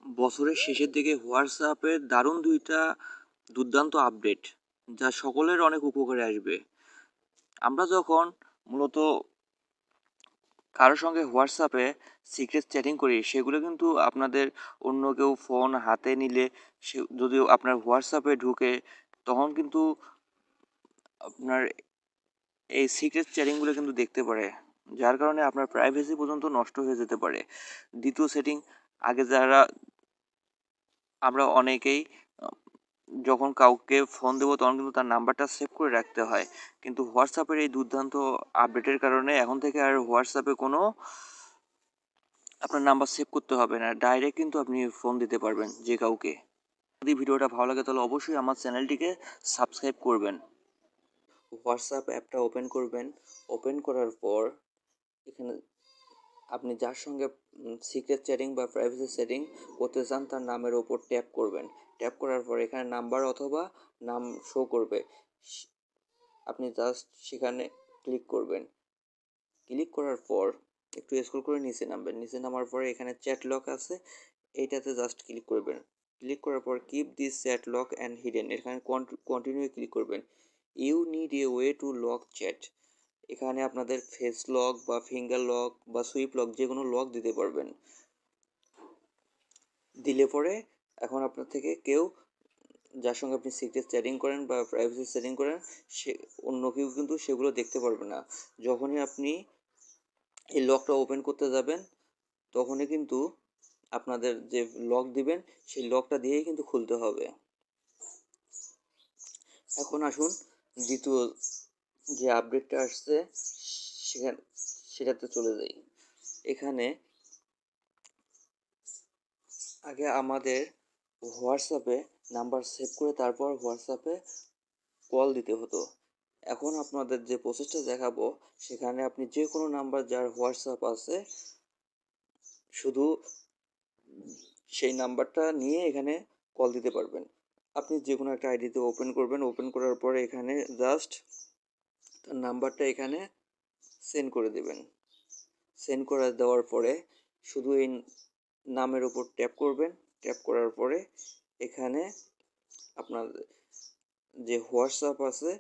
বছরের শেষের দিকে হোয়াটসঅ্যাপের দারুণ দুর্দান্ত আপডেট, যা সকলের অনেক উপকারে আসবে। আমরা যখন মূলত কারোর সঙ্গে হোয়াটসঅ্যাপে সিক্রেট চ্যাটিং করি, সেগুলো কিন্তু আপনাদের অন্য কেউ ফোন হাতে নিলে, সে যদিও আপনার হোয়াটসঅ্যাপে ঢুকে, তখন কিন্তু আপনার এই সিক্রেট চ্যাটিংগুলো কিন্তু দেখতে পারে, যার কারণে আপনার প্রাইভেসি পর্যন্ত নষ্ট হয়ে যেতে পারে। দ্বিতীয় সেটিং, আগে যারা আমরা অনেকেই যখন কাউকে ফোন দেবো তখন কিন্তু তার নাম্বারটা সেভ করে রাখতে হয়, কিন্তু হোয়াটসঅ্যাপের এই দুর্দান্ত আপডেটের কারণে এখন থেকে আর হোয়াটসঅ্যাপে কোনো আপনার নাম্বার সেভ করতে হবে না, ডাইরেক্ট কিন্তু আপনি ফোন দিতে পারবেন যে কাউকে। যদি ভিডিওটা ভালো লাগে তাহলে অবশ্যই আমার চ্যানেলটিকে সাবস্ক্রাইব করবেন। হোয়াটসঅ্যাপ অ্যাপটা ওপেন করবেন। ওপেন করার পর এখানে আপনি যার সঙ্গে সিক্রেট চ্যাটিং বা প্রাইভেসি সেটিং করতে চান তার নামের ওপর ট্যাপ করবেন। ট্যাপ করার পর এখানে নাম্বার অথবা নাম শো করবে, আপনি জাস্ট সেখানে ক্লিক করবেন। ক্লিক করার পর একটু স্ক্রল করে নিচে নামবেন। নিচে নামার পরে এখানে চ্যাট লক আছে, এইটাতে জাস্ট ক্লিক করবেন। ক্লিক করার পর keep this chat lock and hidden, এখানে কন্টিনিউ ক্লিক করবেন। You need a way to lock chat, এখানে আপনাদের ফেস লক বা ফিঙ্গার লক বা সুইপ লক যে কোনো লক দিতে পারবেন। দিলে পরে এখন আপনার থেকে কেউ, যার সঙ্গে আপনি সিক্রেট চ্যাটিং করেন বা প্রাইভেসি সেটিং করেন, সে অন্য কেউ কিন্তু সেগুলো দেখতে পারবে না। যখনই আপনি এই লকটা ওপেন করতে যাবেন তখনই কিন্তু আপনাদের যে লক দিবেন সেই লকটা দিয়েই কিন্তু খুলতে হবে। এখন আসুন দ্বিতীয় যে আপডেটটা আসছে সেখানে সেটাতে চলে যাই। এখানে আগে আমাদের হোয়াটসঅ্যাপে নাম্বার সেভ করে তারপর হোয়াটসঅ্যাপে কল দিতে হতো। এখন আপনাদের যে প্রসেসটা দেখাবো সেখানে আপনি যে কোনো নাম্বার যার হোয়াটসঅ্যাপ আছে শুধু সেই নাম্বারটা নিয়ে এখানে কল দিতে পারবেন। আপনি যে কোনো একটা আইডিতে ওপেন করবেন। ওপেন করার পরে এখানে জাস্ট তার নাম্বারটা এখানে সেন্ড করে দেবেন। সেন্ড করে দেওয়ার পরে শুধু এই নামের উপর ট্যাপ করবেন। ট্যাপ করার পরে এখানে আপনার যে হোয়াটসঅ্যাপ আছে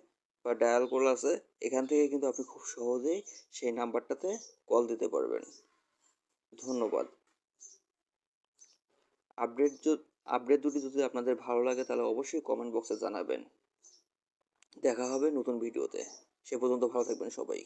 বা ডায়াল কল আছে, এখান থেকে কিন্তু আপনি খুব সহজেই সেই নাম্বারটাতে কল দিতে পারবেন। ধন্যবাদ। আপডেট দুটি যদি আপনাদের ভালো লাগে তাহলে অবশ্যই কমেন্ট বক্সে জানাবেন। দেখা হবে নতুন ভিডিওতে। সে পর্যন্ত ভালো থাকবেন সবাই।